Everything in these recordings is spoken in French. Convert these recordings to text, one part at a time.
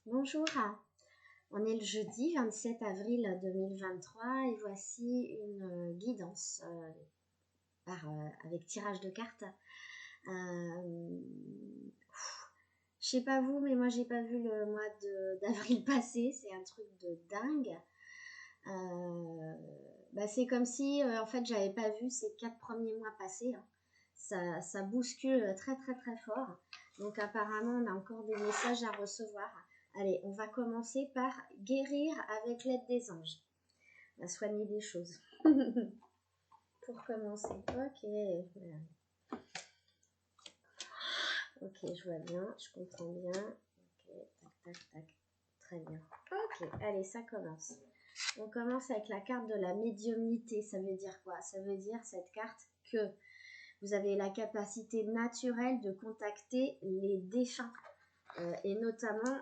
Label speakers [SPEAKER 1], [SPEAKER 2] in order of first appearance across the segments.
[SPEAKER 1] Bonjour, on est le jeudi 27 avril 2023 et voici une guidance avec tirage de cartes. Je sais pas vous, mais moi j'ai pas vu le mois d'avril passé, c'est un truc de dingue. C'est comme si en fait j'avais pas vu ces 4 premiers mois passés. Ça bouscule très très très fort. Donc apparemment on a encore des messages à recevoir. Allez, on va commencer par guérir avec l'aide des anges. On va soigner des choses. Pour commencer. Ok. Ok, je vois bien, je comprends bien. Ok, tac, tac, tac. Très bien. Ok, allez, ça commence. On commence avec la carte de la médiumnité. Ça veut dire quoi? Ça veut dire cette carte que vous avez la capacité naturelle de contacter les défunts. Et notamment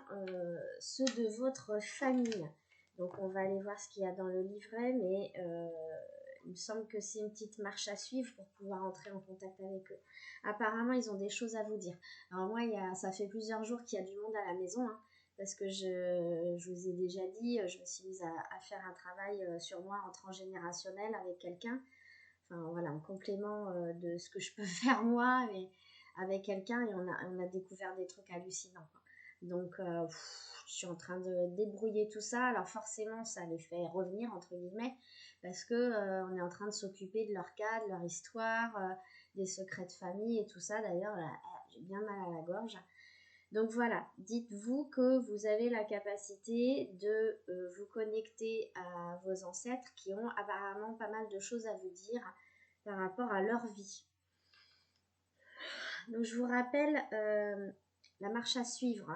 [SPEAKER 1] ceux de votre famille. Donc on va aller voir ce qu'il y a dans le livret, mais il me semble que c'est une petite marche à suivre pour pouvoir entrer en contact avec eux. Apparemment, ils ont des choses à vous dire. Alors moi, ça fait plusieurs jours qu'il y a du monde à la maison, parce que je vous ai déjà dit, je me suis mise à faire un travail sur moi en transgénérationnel avec quelqu'un. Enfin voilà, en complément de ce que je peux faire moi, mais avec quelqu'un, et on a découvert des trucs hallucinants, quoi. Donc je suis en train de débrouiller tout ça. Alors forcément ça les fait revenir entre guillemets, parce que on est en train de s'occuper de leur cas, de leur histoire, des secrets de famille et tout ça. D'ailleurs j'ai bien mal à la gorge. Donc voilà, dites-vous que vous avez la capacité de vous connecter à vos ancêtres qui ont apparemment pas mal de choses à vous dire par rapport à leur vie. Donc je vous rappelle la marche à suivre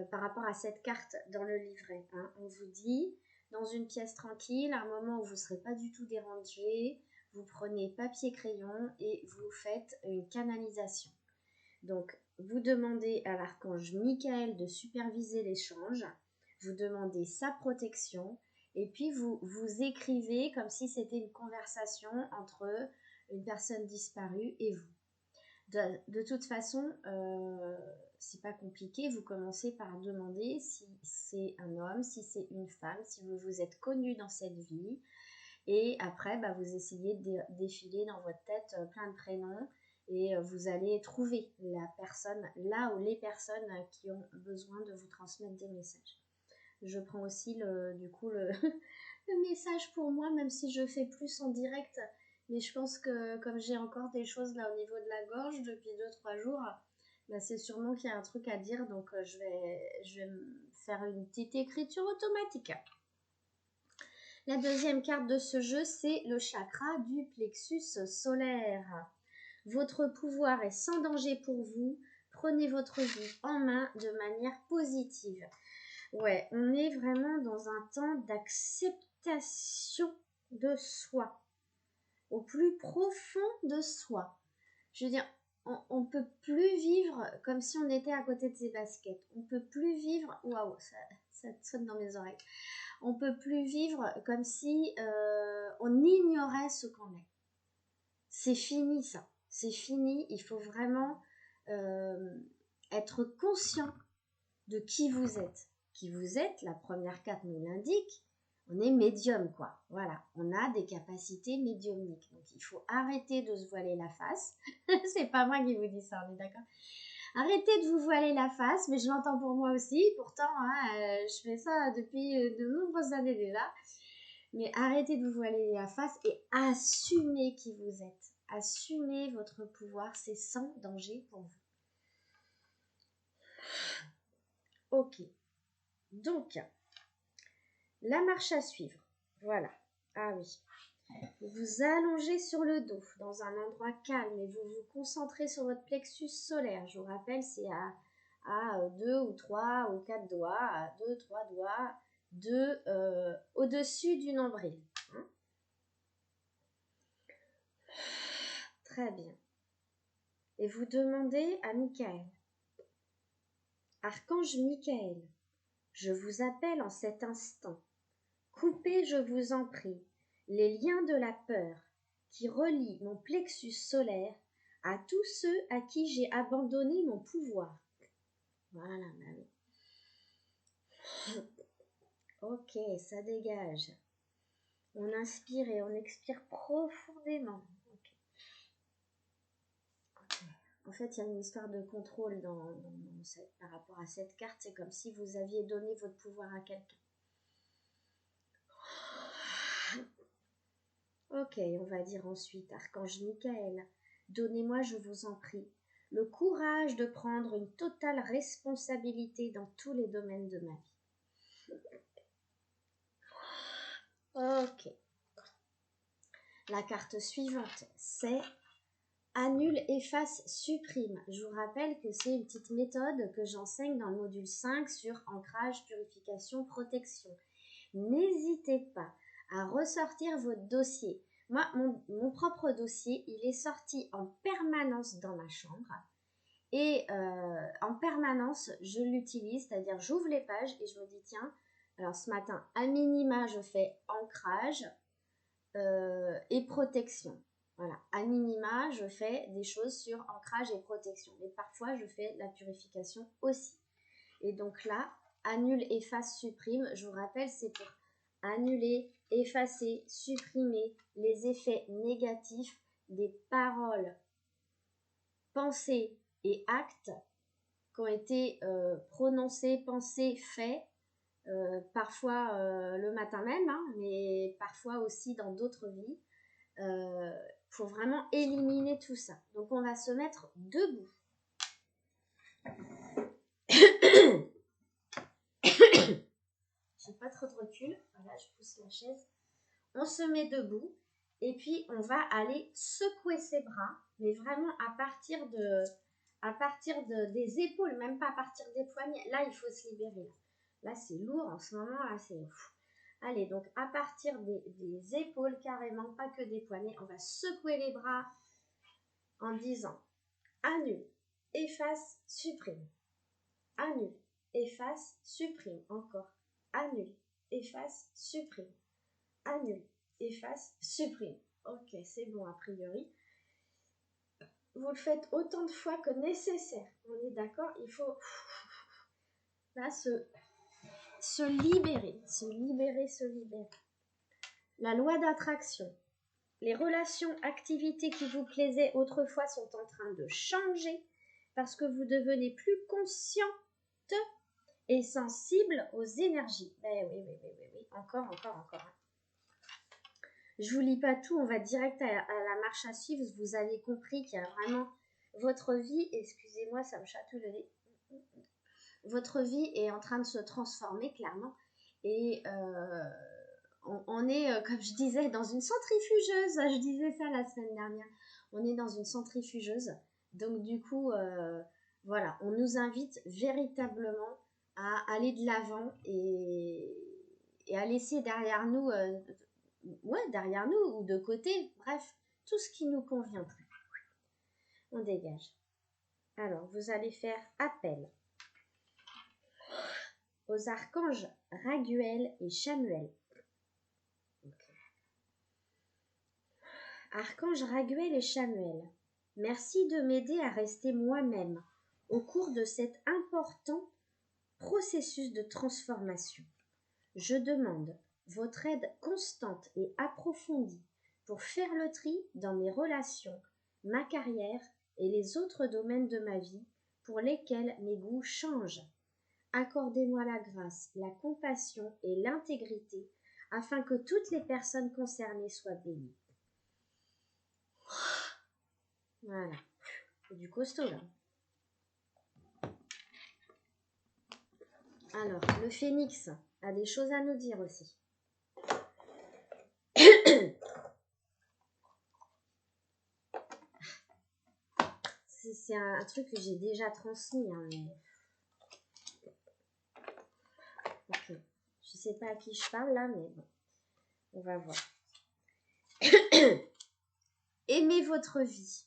[SPEAKER 1] par rapport à cette carte dans le livret. On vous dit, dans une pièce tranquille, à un moment où vous ne serez pas du tout dérangé, vous prenez papier crayon et vous faites une canalisation. Donc vous demandez à l'archange Michael de superviser l'échange, vous demandez sa protection, et puis vous écrivez comme si c'était une conversation entre une personne disparue et vous. De toute façon, c'est pas compliqué, vous commencez par demander si c'est un homme, si c'est une femme, si vous vous êtes connu dans cette vie, et après vous essayez de défiler dans votre tête plein de prénoms, et vous allez trouver la personne, là où les personnes qui ont besoin de vous transmettre des messages. Je prends aussi le message pour moi, même si je fais plus en direct, mais je pense que comme j'ai encore des choses là au niveau de la gorge depuis 2-3 jours, c'est sûrement qu'il y a un truc à dire, donc je vais me faire une petite écriture automatique. La deuxième carte de ce jeu, c'est le chakra du plexus solaire. Votre pouvoir est sans danger pour vous. Prenez votre vie en main de manière positive. Ouais, on est vraiment dans un temps d'acceptation de soi, au plus profond de soi. Je veux dire, on peut plus vivre comme si on était à côté de ses baskets. On peut plus vivre, waouh, ça sonne dans mes oreilles. On peut plus vivre comme si on ignorait ce qu'on est. C'est fini ça, c'est fini. Il faut vraiment être conscient de qui vous êtes. Qui vous êtes, la première carte nous l'indique, on est médium, quoi. Voilà, on a des capacités médiumniques. Donc il faut arrêter de se voiler la face. C'est pas moi qui vous dis ça, on est d'accord? Arrêtez de vous voiler la face, mais je l'entends pour moi aussi. Pourtant, je fais ça depuis de nombreuses années déjà. Mais arrêtez de vous voiler la face et assumez qui vous êtes. Assumez votre pouvoir, c'est sans danger pour vous. Ok. Donc, la marche à suivre. Voilà. Ah oui. Vous vous allongez sur le dos dans un endroit calme et vous vous concentrez sur votre plexus solaire. Je vous rappelle, c'est à 2 ou 3 ou 4 doigts, à 2, 3 doigts, au-dessus du nombril. Très bien. Et vous demandez à Michael. Archange Michael, je vous appelle en cet instant. Coupez, je vous en prie, les liens de la peur qui relient mon plexus solaire à tous ceux à qui j'ai abandonné mon pouvoir. Voilà, ma vie. Ok, ça dégage. On inspire et on expire profondément. Okay. Okay. En fait, il y a une histoire de contrôle par rapport à cette carte. C'est comme si vous aviez donné votre pouvoir à quelqu'un. Ok, on va dire ensuite, Archange Michael, donnez-moi, je vous en prie, le courage de prendre une totale responsabilité dans tous les domaines de ma vie. Ok. La carte suivante, c'est annule, efface, supprime. Je vous rappelle que c'est une petite méthode que j'enseigne dans le module 5 sur ancrage, purification, protection. N'hésitez pas à ressortir votre dossier. Moi, mon propre dossier, il est sorti en permanence dans ma chambre. Et en permanence, je l'utilise, c'est-à-dire j'ouvre les pages et je me dis, tiens, alors ce matin, à minima, je fais ancrage et protection. Voilà, à minima, je fais des choses sur ancrage et protection. Mais parfois, je fais la purification aussi. Et donc là, annule, efface, supprime. Je vous rappelle, c'est pour annuler, effacer, supprimer les effets négatifs des paroles, pensées et actes qui ont été prononcés, pensés, faits, parfois le matin même, hein, mais parfois aussi dans d'autres vies. Faut vraiment éliminer tout ça. Donc on va se mettre debout. J'ai pas trop de recul. Voilà, je pousse la chaise. On se met debout et puis on va aller secouer ses bras, mais vraiment à partir des épaules, même pas à partir des poignets. Là, il faut se libérer. Là, c'est lourd en ce moment. Là, c'est ouf. Allez, donc à partir des épaules carrément, pas que des poignets, on va secouer les bras en disant annule, efface, supprime. Annule, efface, supprime. Encore. Annule, efface, supprime. Annule, efface, supprime. Ok, c'est bon a priori. Vous le faites autant de fois que nécessaire. On est d'accord? Il faut là se libérer, se libérer, se libérer. La loi d'attraction. Les relations, activités qui vous plaisaient autrefois sont en train de changer parce que vous devenez plus consciente et sensible aux énergies. Oui. Encore. Je vous lis pas tout, on va direct à la marche à suivre. Vous avez compris qu'il y a vraiment votre vie, excusez-moi, ça me chatouille le nez. Votre vie est en train de se transformer clairement. Et on est, comme je disais, dans une centrifugeuse. Je disais ça la semaine dernière. On est dans une centrifugeuse. Donc du coup, voilà, on nous invite véritablement à aller de l'avant et à laisser derrière nous, derrière nous ou de côté, bref, tout ce qui nous conviendrait. On dégage. Alors, vous allez faire appel aux archanges Raguel et Chamuel. Okay. Archanges Raguel et Chamuel, merci de m'aider à rester moi-même au cours de cet important processus de transformation. Je demande votre aide constante et approfondie pour faire le tri dans mes relations, ma carrière et les autres domaines de ma vie pour lesquels mes goûts changent. Accordez-moi la grâce, la compassion et l'intégrité afin que toutes les personnes concernées soient bénies. Voilà, c'est du costaud là. Alors, le phénix a des choses à nous dire aussi. C'est un truc que j'ai déjà transmis. Hein, mais... Ok. Je sais pas à qui je parle là, mais bon. On va voir. Aimez votre vie.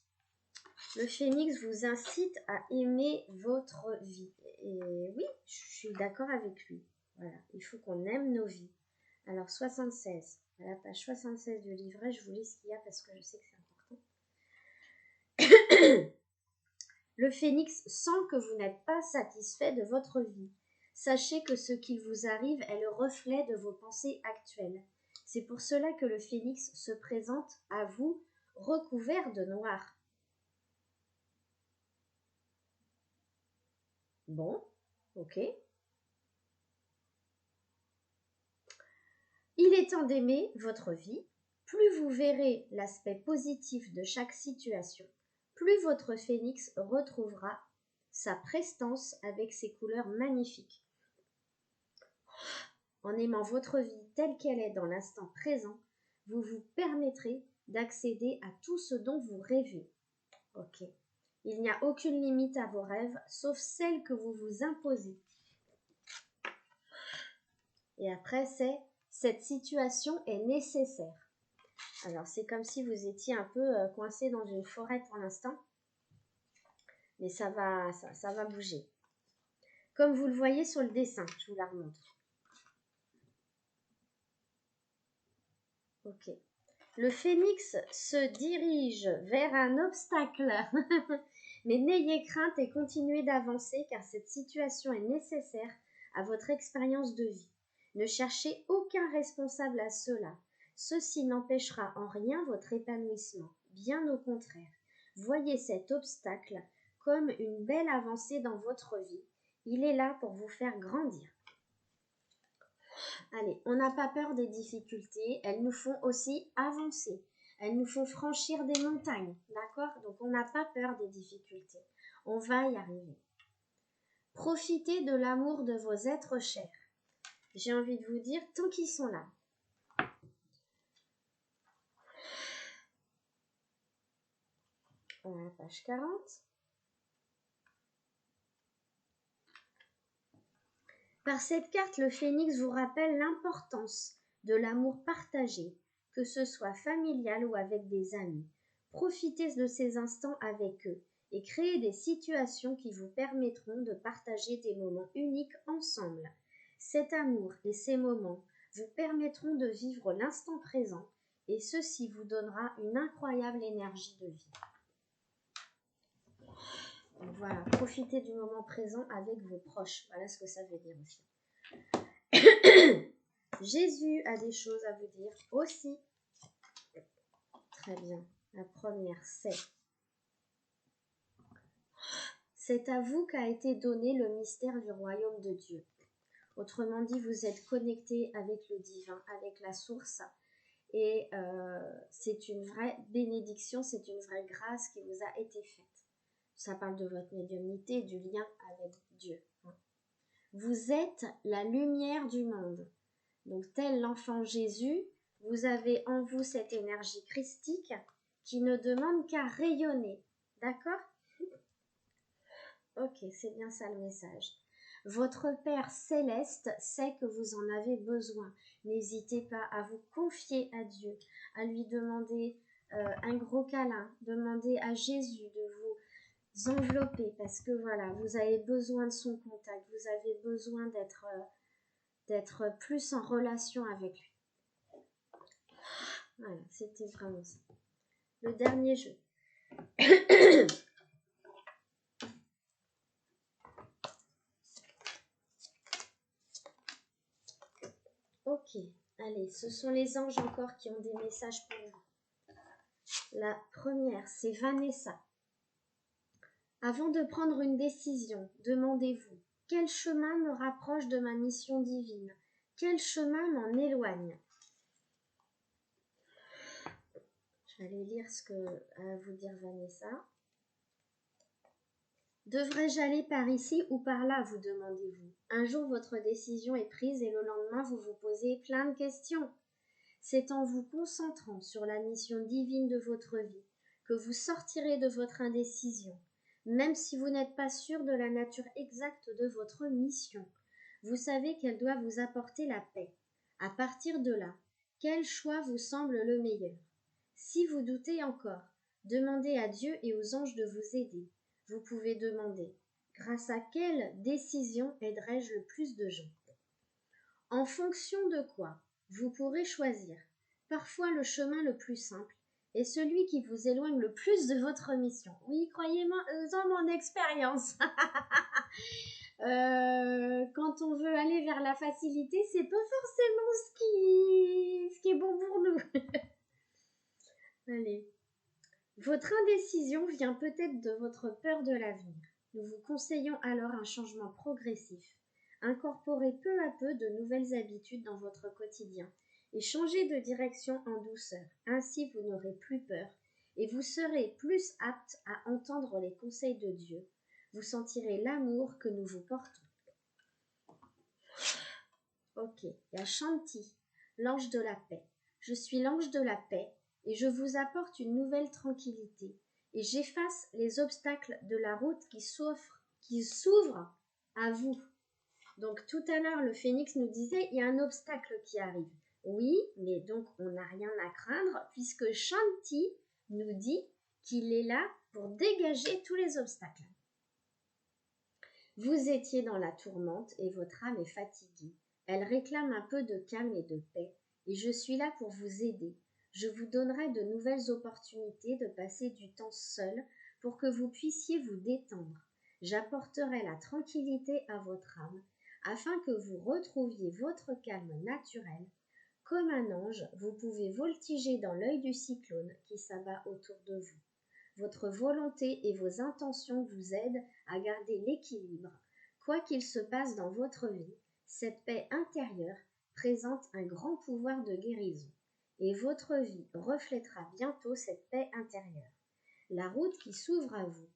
[SPEAKER 1] Le phénix vous incite à aimer votre vie. Et oui, je suis d'accord avec lui. Voilà, il faut qu'on aime nos vies. Alors 76, à la page 76 du livret, je vous lis ce qu'il y a parce que je sais que c'est important. Le phénix sent que vous n'êtes pas satisfait de votre vie. Sachez que ce qui vous arrive est le reflet de vos pensées actuelles. C'est pour cela que le phénix se présente à vous recouvert de noir. Bon, ok. Il est temps d'aimer votre vie. Plus vous verrez l'aspect positif de chaque situation, plus votre phénix retrouvera sa prestance avec ses couleurs magnifiques. En aimant votre vie telle qu'elle est dans l'instant présent, vous vous permettrez d'accéder à tout ce dont vous rêvez. Ok. Il n'y a aucune limite à vos rêves, sauf celle que vous vous imposez. Et après, cette situation est nécessaire. Alors, c'est comme si vous étiez un peu coincé dans une forêt pour l'instant. Mais ça va bouger. Comme vous le voyez sur le dessin, je vous la remontre. Ok. Le phénix se dirige vers un obstacle. Mais n'ayez crainte et continuez d'avancer car cette situation est nécessaire à votre expérience de vie. Ne cherchez aucun responsable à cela. Ceci n'empêchera en rien votre épanouissement. Bien au contraire. Voyez cet obstacle comme une belle avancée dans votre vie. Il est là pour vous faire grandir. Allez, on n'a pas peur des difficultés, elles nous font aussi avancer. Elles nous font franchir des montagnes, d'accord? Donc on n'a pas peur des difficultés. On va y arriver. Profitez de l'amour de vos êtres chers. J'ai envie de vous dire, tant qu'ils sont là. On va à la page 40. Par cette carte, le phénix vous rappelle l'importance de l'amour partagé, que ce soit familial ou avec des amis. Profitez de ces instants avec eux et créez des situations qui vous permettront de partager des moments uniques ensemble. Cet amour et ces moments vous permettront de vivre l'instant présent et ceci vous donnera une incroyable énergie de vie. Donc voilà, profitez du moment présent avec vos proches. Voilà ce que ça veut dire aussi. Jésus a des choses à vous dire aussi. Très bien. La première, c'est à vous qu'a été donné le mystère du royaume de Dieu. Autrement dit, vous êtes connecté avec le divin, avec la source. Et c'est une vraie bénédiction, c'est une vraie grâce qui vous a été faite. Ça parle de votre médiumnité, du lien avec Dieu. Vous êtes la lumière du monde. Donc, tel l'enfant Jésus, vous avez en vous cette énergie christique qui ne demande qu'à rayonner. D'accord? Ok, c'est bien ça le message. Votre Père céleste sait que vous en avez besoin. N'hésitez pas à vous confier à Dieu, à lui demander un gros câlin, demander à Jésus de vous envelopper parce que voilà, vous avez besoin de son contact, vous avez besoin d'être plus en relation avec lui. Voilà, c'était vraiment ça. Le dernier jeu. Ok, allez, ce sont les anges encore qui ont des messages pour vous. La première, c'est Vanessa. Avant de prendre une décision, demandez-vous, quel chemin me rapproche de ma mission divine? Quel chemin m'en éloigne? Je vais aller lire ce que a à vous dire Vanessa. Devrais-je aller par ici ou par là, vous demandez-vous. Un jour, votre décision est prise et le lendemain, vous vous posez plein de questions. C'est en vous concentrant sur la mission divine de votre vie que vous sortirez de votre indécision, même si vous n'êtes pas sûr de la nature exacte de votre mission. Vous savez qu'elle doit vous apporter la paix. À partir de là, quel choix vous semble le meilleur? Si vous doutez encore, demandez à Dieu et aux anges de vous aider. Vous pouvez demander, grâce à quelle décision aiderai-je le plus de gens? En fonction de quoi? Vous pourrez choisir. Parfois le chemin le plus simple est celui qui vous éloigne le plus de votre mission. Oui, croyez-moi, dans mon expérience. Quand quand on veut aller vers la facilité, c'est pas forcément ce qui est bon pour nous. Allez. Votre indécision vient peut-être de votre peur de l'avenir. Nous vous conseillons alors un changement progressif. Incorporez peu à peu de nouvelles habitudes dans votre quotidien et changez de direction en douceur. Ainsi, vous n'aurez plus peur et vous serez plus apte à entendre les conseils de Dieu. Vous sentirez l'amour que nous vous portons. Ok, il y a Shanti, l'ange de la paix. Je suis l'ange de la paix et je vous apporte une nouvelle tranquillité et j'efface les obstacles de la route qui s'ouvre à vous. Donc tout à l'heure, le phénix nous disait, il y a un obstacle qui arrive. Oui, mais donc on n'a rien à craindre puisque Shanti nous dit qu'il est là pour dégager tous les obstacles. Vous étiez dans la tourmente et votre âme est fatiguée. Elle réclame un peu de calme et de paix et je suis là pour vous aider. Je vous donnerai de nouvelles opportunités de passer du temps seul pour que vous puissiez vous détendre. J'apporterai la tranquillité à votre âme afin que vous retrouviez votre calme naturel. Comme un ange, vous pouvez voltiger dans l'œil du cyclone qui s'abat autour de vous. Votre volonté et vos intentions vous aident à garder l'équilibre. Quoi qu'il se passe dans votre vie, cette paix intérieure présente un grand pouvoir de guérison et votre vie reflètera bientôt cette paix intérieure. La route qui s'ouvre à vous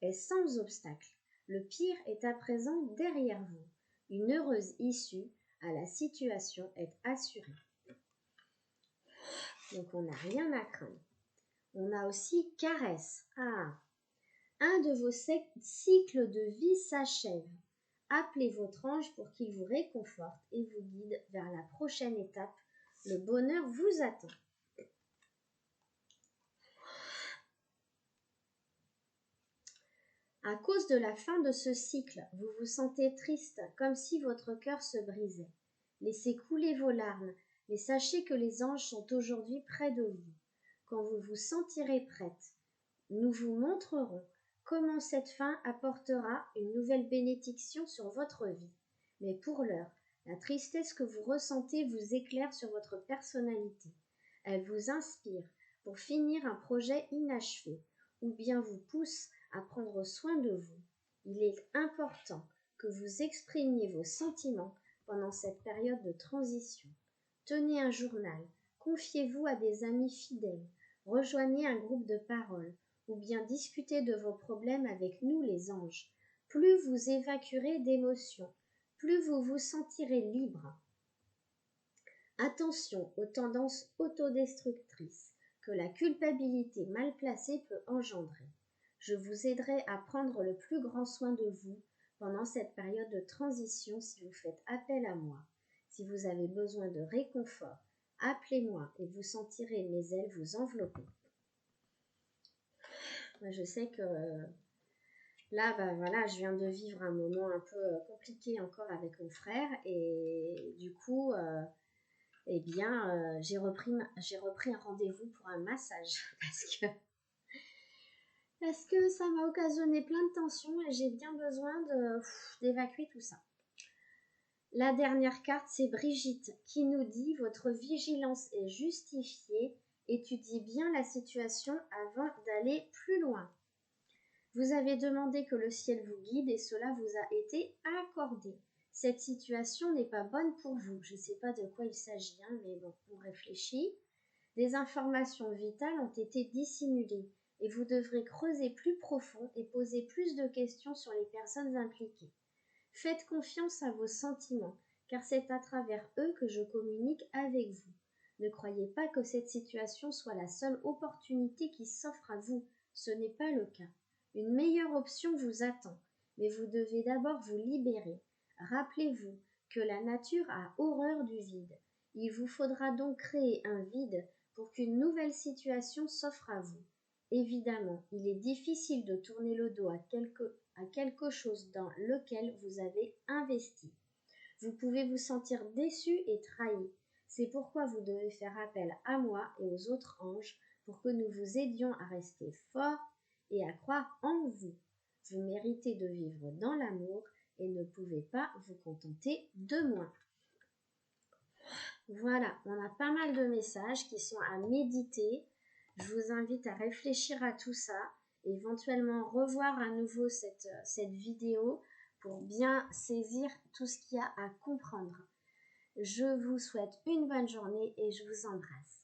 [SPEAKER 1] est sans obstacle. Le pire est à présent derrière vous. Une heureuse issue à la situation est assurée. Donc on n'a rien à craindre. On a aussi caresse. Ah, un de vos cycles de vie s'achève. Appelez votre ange pour qu'il vous réconforte et vous guide vers la prochaine étape. Le bonheur vous attend. À cause de la fin de ce cycle, vous vous sentez triste, comme si votre cœur se brisait. Laissez couler vos larmes, mais sachez que les anges sont aujourd'hui près de vous. Quand vous vous sentirez prête, nous vous montrerons comment cette fin apportera une nouvelle bénédiction sur votre vie. Mais pour l'heure, la tristesse que vous ressentez vous éclaire sur votre personnalité. Elle vous inspire pour finir un projet inachevé, ou bien vous pousse à prendre soin de vous. Il est important que vous exprimiez vos sentiments pendant cette période de transition. Tenez un journal, confiez-vous à des amis fidèles, rejoignez un groupe de parole, ou bien discutez de vos problèmes avec nous les anges. Plus vous évacuerez d'émotions, plus vous vous sentirez libre. Attention aux tendances autodestructrices que la culpabilité mal placée peut engendrer. Je vous aiderai à prendre le plus grand soin de vous pendant cette période de transition si vous faites appel à moi. Si vous avez besoin de réconfort, appelez-moi et vous sentirez mes ailes vous envelopper. Moi, je sais que là, voilà, je viens de vivre un moment un peu compliqué encore avec mon frère et du coup, j'ai repris un rendez-vous pour un massage parce que ça m'a occasionné plein de tensions et j'ai bien besoin d'évacuer tout ça. La dernière carte, c'est Brigitte qui nous dit « Votre vigilance est justifiée, étudiez bien la situation avant d'aller plus loin. Vous avez demandé que le ciel vous guide et cela vous a été accordé. Cette situation n'est pas bonne pour vous. Je ne sais pas de quoi il s'agit, mais bon, on réfléchit. Des informations vitales ont été dissimulées et vous devrez creuser plus profond et poser plus de questions sur les personnes impliquées. Faites confiance à vos sentiments, car c'est à travers eux que je communique avec vous. Ne croyez pas que cette situation soit la seule opportunité qui s'offre à vous. Ce n'est pas le cas. Une meilleure option vous attend, mais vous devez d'abord vous libérer. Rappelez-vous que la nature a horreur du vide. Il vous faudra donc créer un vide pour qu'une nouvelle situation s'offre à vous. Évidemment, il est difficile de tourner le dos à quelque chose dans lequel vous avez investi. Vous pouvez vous sentir déçu et trahi. C'est pourquoi vous devez faire appel à moi et aux autres anges pour que nous vous aidions à rester forts et à croire en vous. Vous méritez de vivre dans l'amour et ne pouvez pas vous contenter de moins. Voilà, on a pas mal de messages qui sont à méditer. Je vous invite à réfléchir à tout ça, éventuellement revoir à nouveau cette vidéo pour bien saisir tout ce qu'il y a à comprendre. Je vous souhaite une bonne journée et je vous embrasse.